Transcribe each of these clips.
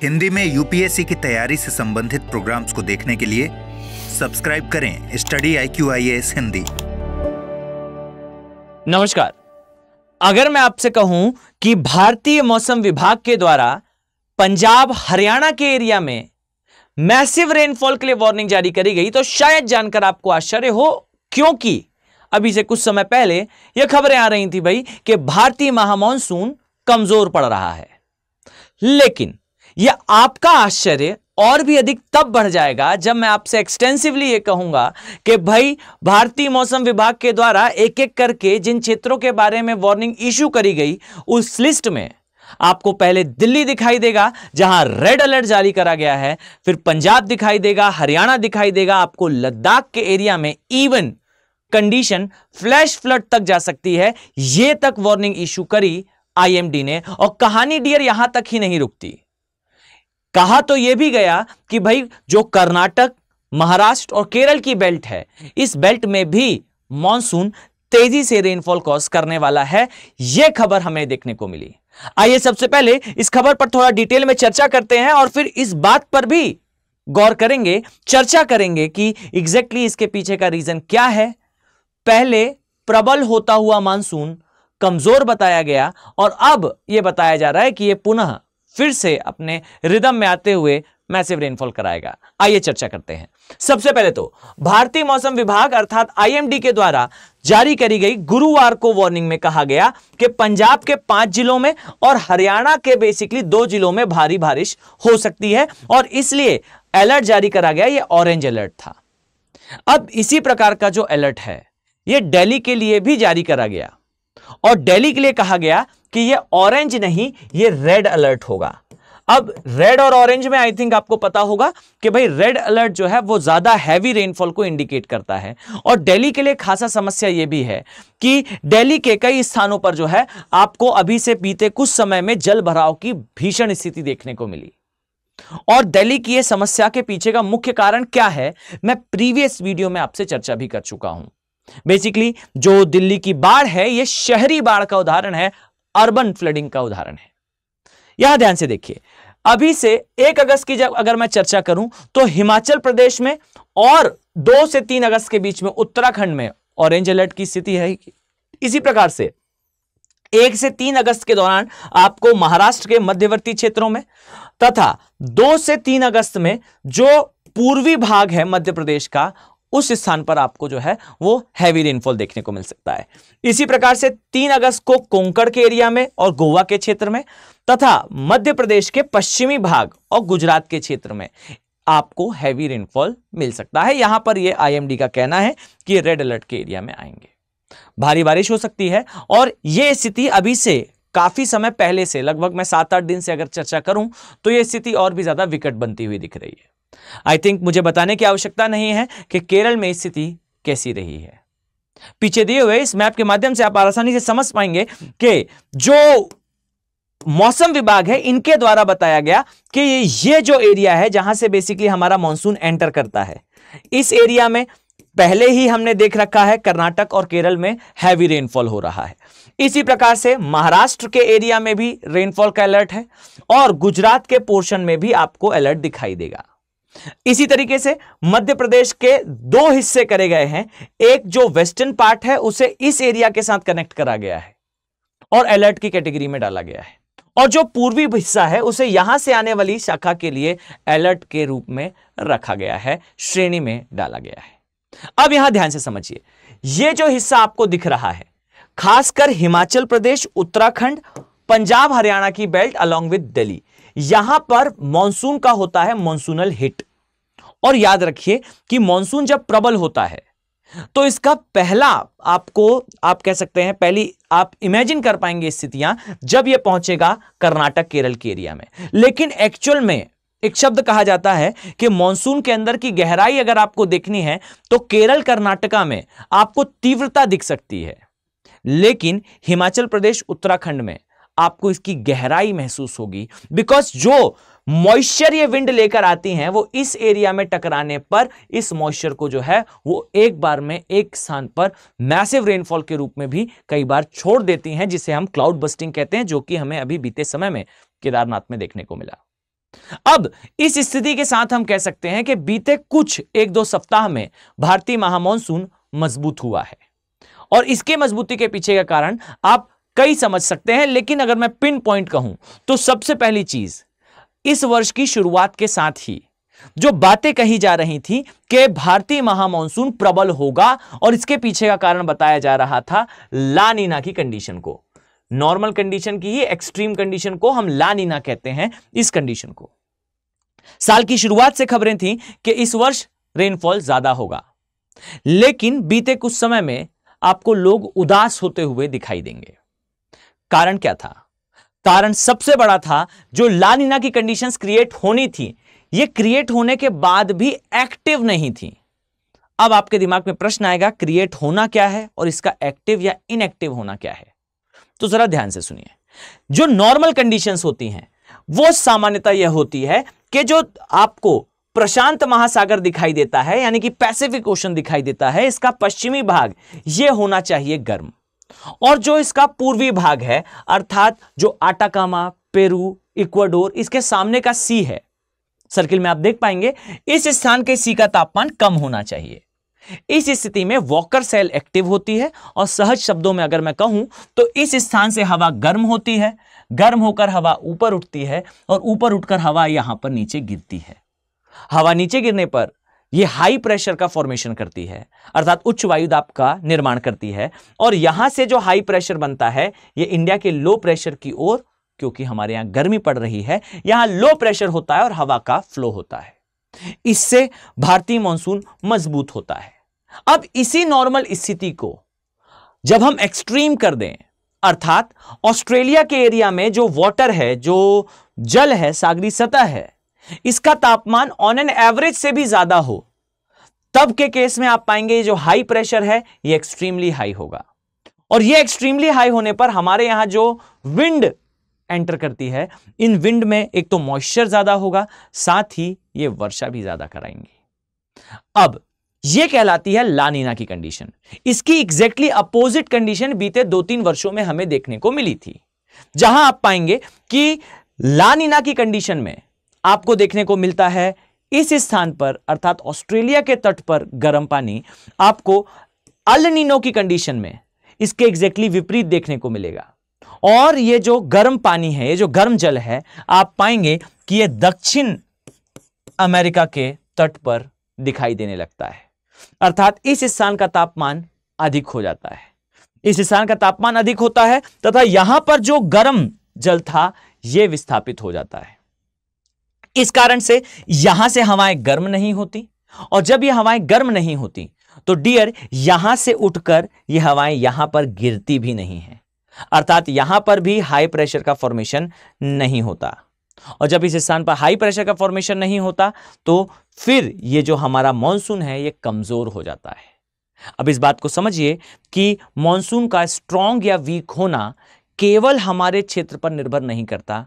हिंदी में यूपीएससी की तैयारी से संबंधित प्रोग्राम्स को देखने के लिए सब्सक्राइब करें स्टडी IQ IAS हिंदी। नमस्कार। अगर मैं आपसे कहूं कि भारतीय मौसम विभाग के द्वारा पंजाब हरियाणा के एरिया में मैसिव रेनफॉल के लिए वार्निंग जारी करी गई तो शायद जानकर आपको आश्चर्य हो, क्योंकि अभी से कुछ समय पहले यह खबरें आ रही थी भाई कि भारतीय महामॉनसून कमजोर पड़ रहा है। लेकिन यह आपका आश्चर्य और भी अधिक तब बढ़ जाएगा जब मैं आपसे एक्सटेंसिवली यह कहूंगा कि भाई भारतीय मौसम विभाग के द्वारा एक एक करके जिन क्षेत्रों के बारे में वार्निंग इशू करी गई उस लिस्ट में आपको पहले दिल्ली दिखाई देगा जहां रेड अलर्ट जारी करा गया है, फिर पंजाब दिखाई देगा, हरियाणा दिखाई देगा, आपको लद्दाख के एरिया में इवन कंडीशन फ्लैश फ्लड तक जा सकती है, यह तक वार्निंग इशू करी IMD ने। और कहानी डियर यहां तक ही नहीं रुकती। कहा तो यह भी गया कि भाई जो कर्नाटक, महाराष्ट्र और केरल की बेल्ट है, इस बेल्ट में भी मॉनसून तेजी से रेनफॉल कॉज करने वाला है। यह खबर हमें देखने को मिली। आइए सबसे पहले इस खबर पर थोड़ा डिटेल में चर्चा करते हैं और फिर इस बात पर भी गौर करेंगे, चर्चा करेंगे कि एग्जैक्टली इसके पीछे का रीजन क्या है। पहले प्रबल होता हुआ मानसून कमजोर बताया गया और अब यह बताया जा रहा है कि यह पुनः फिर से अपने रिदम में आते हुए मैसिव रेनफॉल कराएगा। आइए चर्चा करते हैं। सबसे पहले तो भारतीय मौसम विभाग अर्थात IMD के द्वारा जारी करी गई गुरुवार को वार्निंग में कहा गया कि पंजाब के 5 जिलों में और हरियाणा के बेसिकली 2 जिलों में भारी बारिश हो सकती है और इसलिए अलर्ट जारी करा गया। यह ऑरेंज अलर्ट था। अब इसी प्रकार का जो अलर्ट है यह दिल्ली के लिए भी जारी करा गया और दिल्ली के लिए कहा गया कि यह ऑरेंज नहीं, यह रेड अलर्ट होगा। अब रेड और ऑरेंज में आई थिंक आपको पता होगा कि भाई रेड अलर्ट जो है वो ज्यादा हैवी रेनफॉल को इंडिकेट करता है और दिल्ली के लिए खासा समस्या यह भी है कि दिल्ली के कई स्थानों पर जो है आपको अभी से बीते कुछ समय में जल भराव की भीषण स्थिति देखने को मिली। और दिल्ली की यह समस्या के पीछे का मुख्य कारण क्या है, मैं प्रीवियस वीडियो में आपसे चर्चा भी कर चुका हूं। बेसिकली जो दिल्ली की बाढ़ है यह शहरी बाढ़ का उदाहरण है, अर्बन फ्लडिंग का उदाहरण है। यहां ध्यान से देखिए, अभी से 1 अगस्त की जब अगर मैं चर्चा करूं तो हिमाचल प्रदेश में और 2 से 3 अगस्त के बीच में उत्तराखंड में ऑरेंज अलर्ट की स्थिति है। इसी प्रकार से 1 से 3 अगस्त के दौरान आपको महाराष्ट्र के मध्यवर्ती क्षेत्रों में तथा 2 से 3 अगस्त में जो पूर्वी भाग है मध्य प्रदेश का, उस स्थान पर आपको जो है वो हैवी रेनफॉल देखने को मिल सकता है। इसी प्रकार से 3 अगस्त को कोंकण के एरिया में और गोवा के क्षेत्र में तथा मध्य प्रदेश के पश्चिमी भाग और गुजरात के क्षेत्र में आपको हैवी रेनफॉल मिल सकता है। यहां पर यह IMD का कहना है कि रेड अलर्ट के एरिया में आएंगे, भारी बारिश हो सकती है। और यह स्थिति अभी से काफी समय पहले से, लगभग मैं 7-8 दिन से अगर चर्चा करूं तो यह स्थिति और भी ज्यादा विकट बनती हुई दिख रही है। आई थिंक मुझे बताने की आवश्यकता नहीं है कि केरल में स्थिति कैसी रही है। पीछे दिए हुए इस मैप के माध्यम से आप आसानी से समझ पाएंगे कि जो मौसम विभाग है इनके द्वारा बताया गया कि ये जो एरिया है जहां से बेसिकली हमारा मॉनसून एंटर करता है, इस एरिया में पहले ही हमने देख रखा है कर्नाटक और केरल में हैवी रेनफॉल हो रहा है। इसी प्रकार से महाराष्ट्र के एरिया में भी रेनफॉल का अलर्ट है और गुजरात के पोर्शन में भी आपको अलर्ट दिखाई देगा। इसी तरीके से मध्य प्रदेश के 2 हिस्से करे गए हैं। एक जो वेस्टर्न पार्ट है उसे इस एरिया के साथ कनेक्ट करा गया है और अलर्ट की कैटेगरी में डाला गया है, और जो पूर्वी हिस्सा है उसे यहां से आने वाली शाखा के लिए अलर्ट के रूप में रखा गया है, श्रेणी में डाला गया है। अब यहां ध्यान से समझिए, यह जो हिस्सा आपको दिख रहा है खासकर हिमाचल प्रदेश, उत्तराखंड, पंजाब हरियाणा की बेल्ट अलोंग विद दिल्ली, यहां पर मॉनसून का होता है मॉनसूनल हिट। और याद रखिए कि मॉनसून जब प्रबल होता है तो इसका पहला आपको, आप कह सकते हैं पहली आप इमेजिन कर पाएंगे स्थितियां जब यह पहुंचेगा कर्नाटक केरल के एरिया में। लेकिन एक्चुअल में एक शब्द कहा जाता है कि मॉनसून के अंदर की गहराई अगर आपको देखनी है तो केरल कर्नाटका में आपको तीव्रता दिख सकती है, लेकिन हिमाचल प्रदेश उत्तराखंड में आपको इसकी गहराई महसूस होगी, बिकॉज जो मॉइस्चर ये विंड लेकर आती हैं वो इस एरिया में टकराने पर इस मॉइस्चर को जो है वो एक बार में एक स्थान पर मैसिव रेनफॉल के रूप में भी कई बार छोड़ देती हैं, जिसे हम क्लाउड बस्टिंग कहते हैं, जो कि हमें अभी बीते समय में केदारनाथ में देखने को मिला। अब इस स्थिति के साथ हम कह सकते हैं कि बीते कुछ 1-2 सप्ताह में भारतीय महामॉनसून मजबूत हुआ है और इसके मजबूती के पीछे का कारण आप कई समझ सकते हैं, लेकिन अगर मैं पिन पॉइंट कहूं तो सबसे पहली चीज, इस वर्ष की शुरुआत के साथ ही जो बातें कही जा रही थी कि भारतीय महामॉनसून प्रबल होगा और इसके पीछे का कारण बताया जा रहा था ला नीना की कंडीशन को। नॉर्मल कंडीशन की ही एक्सट्रीम कंडीशन को हम ला नीना कहते हैं। इस कंडीशन को साल की शुरुआत से खबरें थी कि इस वर्ष रेनफॉल ज्यादा होगा, लेकिन बीते कुछ समय में आपको लोग उदास होते हुए दिखाई देंगे। कारण क्या था? कारण सबसे बड़ा था, जो ला नीना की कंडीशंस क्रिएट होनी थी, ये क्रिएट होने के बाद भी एक्टिव नहीं थी। अब आपके दिमाग में प्रश्न आएगा, क्रिएट होना क्या है और इसका एक्टिव या इनएक्टिव होना क्या है? तो जरा ध्यान से सुनिए। जो नॉर्मल कंडीशंस होती हैं वो सामान्यतः यह होती है कि जो आपको प्रशांत महासागर दिखाई देता है, यानी कि पैसिफिक ओशन दिखाई देता है, इसका पश्चिमी भाग यह होना चाहिए गर्म, और जो इसका पूर्वी भाग है अर्थात जो आटाकामा, पेरू, इक्वाडोर, इसके सामने का सी है, सर्किल में आप देख पाएंगे, इस स्थान के सी का तापमान कम होना चाहिए। इस स्थिति में वॉकर सेल एक्टिव होती है और सहज शब्दों में अगर मैं कहूं तो इस स्थान से हवा गर्म होती है, गर्म होकर हवा ऊपर उठती है और ऊपर उठकर हवा यहां पर नीचे गिरती है। हवा नीचे गिरने पर यह हाई प्रेशर का फॉर्मेशन करती है, अर्थात उच्च वायु दाब का निर्माण करती है, और यहां से जो हाई प्रेशर बनता है यह इंडिया के लो प्रेशर की ओर, क्योंकि हमारे यहां गर्मी पड़ रही है, यहां लो प्रेशर होता है और हवा का फ्लो होता है। इससे भारतीय मॉनसून मजबूत होता है। अब इसी नॉर्मल स्थिति को जब हम एक्सट्रीम कर दें, अर्थात ऑस्ट्रेलिया के एरिया में जो वाटर है, जो जल है, सागरी सतह है, इसका तापमान ऑन एन एवरेज से भी ज्यादा हो, तब के केस में आप पाएंगे जो हाई प्रेशर है ये एक्सट्रीमली हाई होगा। और ये एक्सट्रीमली हाई होने पर हमारे यहां जो विंड एंटर करती है, इन विंड में एक तो मॉइस्चर ज्यादा होगा, साथ ही ये वर्षा भी ज्यादा कराएंगी। अब ये कहलाती है ला नीना की कंडीशन। इसकी एग्जैक्टली अपोजिट कंडीशन बीते 2-3 वर्षों में हमें देखने को मिली थी, जहां आप पाएंगे कि ला नीना की कंडीशन में आपको देखने को मिलता है इस स्थान पर, अर्थात ऑस्ट्रेलिया के तट पर गर्म पानी आपको अल नीनो की कंडीशन में इसके एग्जैक्टली विपरीत देखने को मिलेगा। और ये जो गर्म पानी है, ये जो गर्म जल है, आप पाएंगे कि ये दक्षिण अमेरिका के तट पर दिखाई देने लगता है, अर्थात इस स्थान का तापमान अधिक हो जाता है। इस स्थान का तापमान अधिक होता है तथा यहां पर जो गर्म जल था यह विस्थापित हो जाता है। इस कारण से यहां से हवाएं गर्म नहीं होती, और जब ये हवाएं गर्म नहीं होती तो डियर यहां से उठकर ये हवाएं यहां पर गिरती भी नहीं है, अर्थात यहां पर भी हाई प्रेशर का फॉर्मेशन नहीं होता। और जब इस स्थान पर हाई प्रेशर का फॉर्मेशन नहीं होता तो फिर ये जो हमारा मॉनसून है ये कमजोर हो जाता है। अब इस बात को समझिए कि मॉनसून का स्ट्रॉन्ग या वीक होना केवल हमारे क्षेत्र पर निर्भर नहीं करता।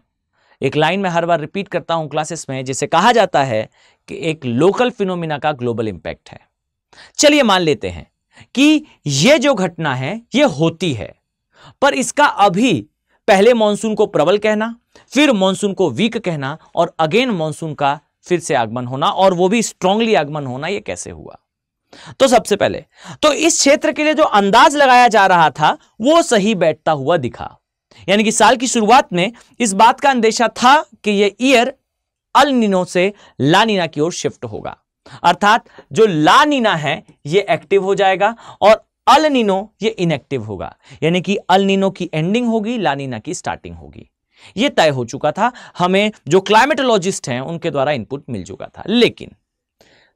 एक लाइन में हर बार रिपीट करता हूं क्लासेस में, जिसे कहा जाता है कि एक लोकल फिनोमिना का ग्लोबल इंपैक्ट है। चलिए मान लेते हैं कि यह जो घटना है यह होती है, पर इसका अभी पहले मॉनसून को प्रबल कहना, फिर मॉनसून को वीक कहना और अगेन मॉनसून का फिर से आगमन होना, और वो भी स्ट्रांगली आगमन होना, यह कैसे हुआ? तो सबसे पहले तो इस क्षेत्र के लिए जो अंदाज लगाया जा रहा था वो सही बैठता हुआ दिखा। यानी कि साल की शुरुआत में इस बात का अंदेशा था कि यह ईयर अल नीनो से ला नीना की ओर शिफ्ट होगा, अर्थात जो ला नीना है यह एक्टिव हो जाएगा और अल नीनो ये इनएक्टिव होगा। यानी कि अल नीनो की एंडिंग होगी, ला नीना की स्टार्टिंग होगी। यह तय हो चुका था, हमें जो क्लाइमेटोलॉजिस्ट हैं उनके द्वारा इनपुट मिल चुका था। लेकिन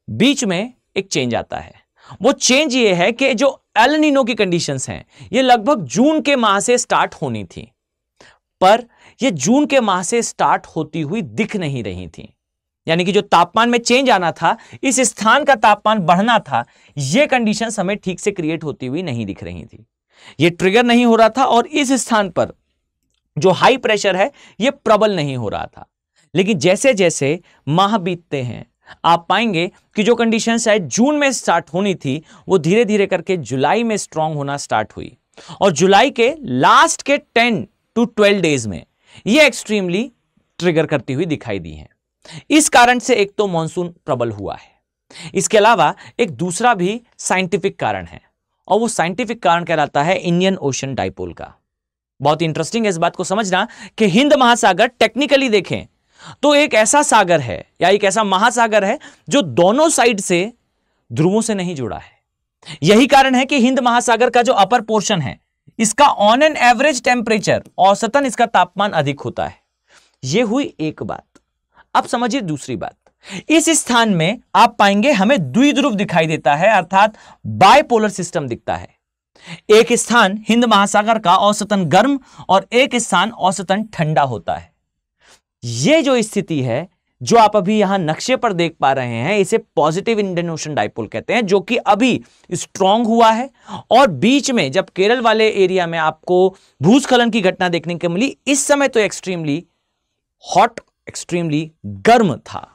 बीच में एक चेंज आता है। वो चेंज ये है कि जो एल नीनो की कंडीशंस हैं ये लगभग जून के माह से स्टार्ट होनी थी, पर ये जून के माह से स्टार्ट होती हुई दिख नहीं रही थी। यानी कि जो तापमान में चेंज आना था, इस स्थान का तापमान बढ़ना था, ये कंडीशंस हमें ठीक से क्रिएट होती हुई नहीं दिख रही थी। ये ट्रिगर नहीं हो रहा था और इस स्थान पर जो हाई प्रेशर है ये प्रबल नहीं हो रहा था। लेकिन जैसे जैसे माह बीतते हैं आप पाएंगे कि जो कंडीशन शायद जून में स्टार्ट होनी थी वो धीरे धीरे करके जुलाई में स्ट्रांग होना स्टार्ट हुई, और जुलाई के लास्ट के 10 to 12 डेज में ये एक्सट्रीमली ट्रिगर करती हुई दिखाई दी है। इस कारण से एक तो मॉनसून प्रबल हुआ है। इसके अलावा एक दूसरा भी साइंटिफिक कारण है, और वो साइंटिफिक कारण कहलाता है इंडियन ओशन डाइपोल का। बहुत इंटरेस्टिंग है इस बात को समझना कि हिंद महासागर टेक्निकली देखें तो एक ऐसा सागर है या एक ऐसा महासागर है जो दोनों साइड से ध्रुवों से नहीं जुड़ा है। यही कारण है कि हिंद महासागर का जो अपर पोर्शन है, इसका ऑन एन एवरेज टेम्परेचर, औसतन इसका तापमान अधिक होता है। यह हुई एक बात। अब समझिए दूसरी बात। इस स्थान में आप पाएंगे हमें द्विध्रुव दिखाई देता है, अर्थात बाइपोलर सिस्टम दिखता है। एक स्थान हिंद महासागर का औसतन गर्म और एक स्थान औसतन ठंडा होता है। यह जो स्थिति है जो आप अभी यहां नक्शे पर देख पा रहे हैं, इसे पॉजिटिव इंडियन ओशन डाइपोल कहते हैं, जो कि अभी स्ट्रांग हुआ है। और बीच में जब केरल वाले एरिया में आपको भूस्खलन की घटना देखने को मिली, इस समय तो एक्सट्रीमली हॉट, एक्सट्रीमली गर्म था।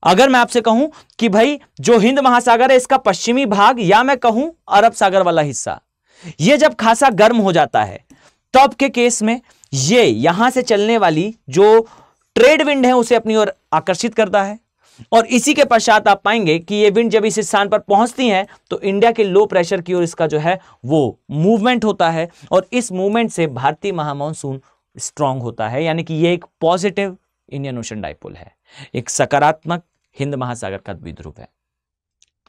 अगर मैं आपसे कहूं कि भाई जो हिंद महासागर है इसका पश्चिमी भाग, या मैं कहूं अरब सागर वाला हिस्सा, यह जब खासा गर्म हो जाता है, तब के केस में ये यहां से चलने वाली जो ट्रेड विंड है उसे अपनी ओर आकर्षित करता है। और इसी के पश्चात आप पाएंगे कि ये विंड जब इस स्थान पर पहुंचती हैं तो इंडिया के लो प्रेशर की ओर इसका जो है वो मूवमेंट होता है, और इस मूवमेंट से भारतीय महामॉनसून स्ट्रांग होता है। यानी कि ये एक पॉजिटिव इंडियन ओशन डाइपोल है, एक सकारात्मक हिंद महासागर का द्विध्रुव है।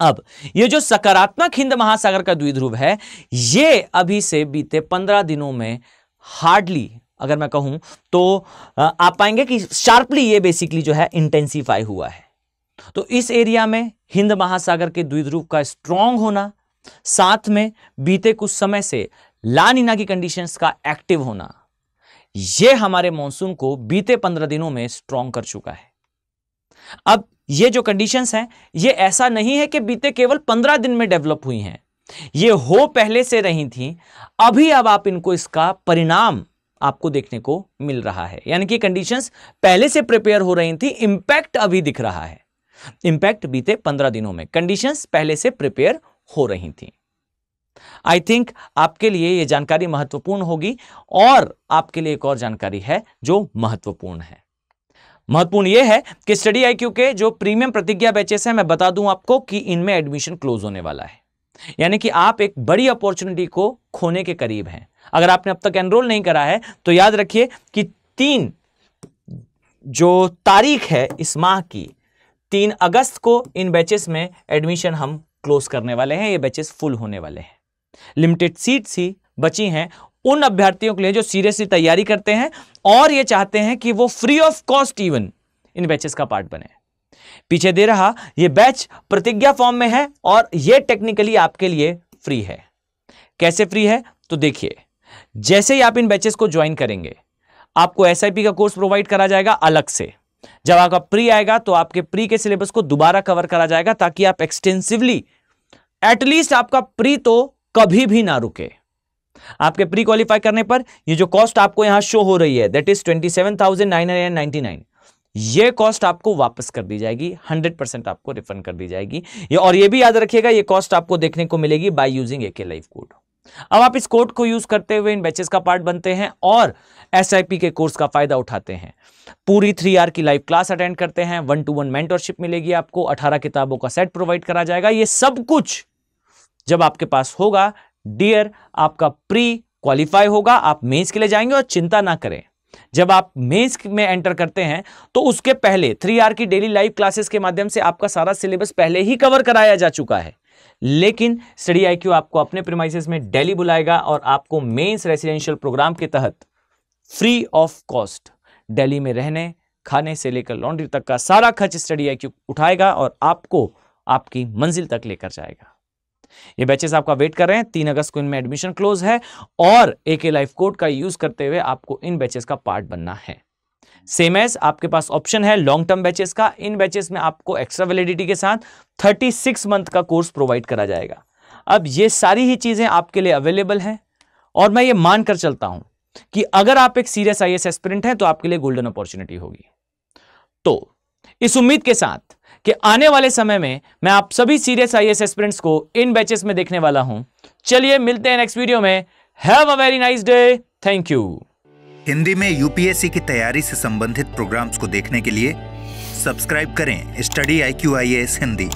अब ये जो सकारात्मक हिंद महासागर का द्विध्रुव है, ये अभी से बीते 15 दिनों में हार्डली, अगर मैं कहूं तो आप पाएंगे कि शार्पली ये बेसिकली जो है इंटेंसिफाई हुआ है। तो इस एरिया में हिंद महासागर के द्विध्रुव का स्ट्रांग होना, साथ में बीते कुछ समय से ला नीना की कंडीशंस का एक्टिव होना, यह हमारे मॉनसून को बीते 15 दिनों में स्ट्रांग कर चुका है। अब ये जो कंडीशंस हैं, ये ऐसा नहीं है कि बीते केवल 15 दिन में डेवलप हुई हैं, ये हो पहले से रही थी। अभी अब आप इनको, इसका परिणाम आपको देखने को मिल रहा है। यानी कि कंडीशंस पहले से प्रिपेयर हो रही थी, इंपैक्ट अभी दिख रहा है। इंपैक्ट बीते 15 दिनों में कंडीशंस पहले से प्रिपेयर हो रही थी। आई थिंक आपके लिए यह जानकारी महत्वपूर्ण होगी। और आपके लिए एक और जानकारी है जो महत्वपूर्ण है। महत्वपूर्ण यह है कि स्टडी IQ के जो प्रीमियम प्रतिज्ञा बैचेस हैं, मैं बता दूं आपको कि इनमें एडमिशन क्लोज होने वाला है। यानी कि आप एक बड़ी अपॉर्चुनिटी को खोने के करीब हैं। अगर आपने अब तक एनरोल नहीं करा है तो याद रखिए कि 3 जो तारीख है इस माह की, 3 अगस्त को इन बैचेस में एडमिशन हम क्लोज करने वाले हैं। ये बैचेस फुल होने वाले हैं। लिमिटेड सीट्स ही बची हैं उन अभ्यर्थियों के लिए जो सीरियसली तैयारी करते हैं और ये चाहते हैं कि वो free of cost even in batches का पार्ट बने। पीछे दे रहा ये बैच प्रतिज्ञा फॉर्म में है और ये टेक्निकली आपके लिए फ्री है। कैसे फ्री है तो देखिए, जैसे ही आप इन बैचेस को ज्वाइन करेंगे, आपको SIP का कोर्स प्रोवाइड करा जाएगा अलग से। जब आपका प्री आएगा तो आपके प्री के सिलेबस को दोबारा कवर करा जाएगा, ताकि आप एक्सटेंसिवली, एटलीस्ट आपका प्री तो कभी भी ना रुके। आपके प्री क्वालिफाई करने पर ये जो कॉस्ट आपको यहां शो हो रही है, दैट इज 27,999, ये कॉस्ट आपको वापस कर दी जाएगी, 100% आपको रिफंड कर दी जाएगी। और ये भी याद रखिएगा, ये कॉस्ट आपको देखने को मिलेगी by using AK live code. अब आप इस कोड को यूज करते हुए इन बैचेस का पार्ट बनते हैं और SIP के कोर्स का फायदा उठाते हैं। पूरी 3 आवर की लाइव क्लास अटेंड करते हैं, 1-to-1 मेंटरशिप मिलेगी आपको, 18 किताबों का सेट प्रोवाइड करा जाएगा। ये सब कुछ जब आपके पास होगा डियर, आपका प्री क्वालिफाई होगा, आप मेंस के लिए जाएंगे। और चिंता ना करें, जब आप मेंस में एंटर करते हैं तो उसके पहले 3 आवर की डेली लाइव क्लासेस के माध्यम से आपका सारा सिलेबस पहले ही कवर कराया जा चुका है। लेकिन स्टडी IQ आपको अपने प्रीमाइसेस में दिल्ली बुलाएगा और आपको मेंस रेसिडेंशियल प्रोग्राम के तहत फ्री ऑफ कॉस्ट दिल्ली में रहने, खाने से लेकर लॉन्ड्री तक का सारा खर्च स्टडी IQ उठाएगा और आपको आपकी मंजिल तक लेकर जाएगा। ये बैचेस आपका वेट कर रहे हैं। 3 अगस्त को इनमें एडमिशन क्लोज है और AK लाइव कोड का यूज करते हुए आपको इन बैचेस का पार्ट बनना है। सेम एज आपके पास ऑप्शन है लॉन्ग टर्म बैचेस का। इन बैचेस में आपको एक्स्ट्रा वैलिडिटी के साथ 36 मंथ का कोर्स प्रोवाइड करा जाएगा। अब ये सारी ही चीजें आपके लिए अवेलेबल हैं और मैं ये मानकर चलता हूं कि अगर आप एक सीरियस IAS एस्पिरेंट हैं तो आपके लिए गोल्डन अपॉर्चुनिटी होगी। तो इस उम्मीद के साथ कि आने वाले समय में मैं आप सभी सीरियस IAS एस्पिरेंट्स को इन बैचेस में देखने वाला हूं। चलिए मिलते हैं नेक्स्ट वीडियो में। Have a very nice day. Thank you. Hindi में UPSC की तैयारी से संबंधित प्रोग्राम्स को देखने के लिए सब्सक्राइब करें स्टडी IQ IAS हिंदी।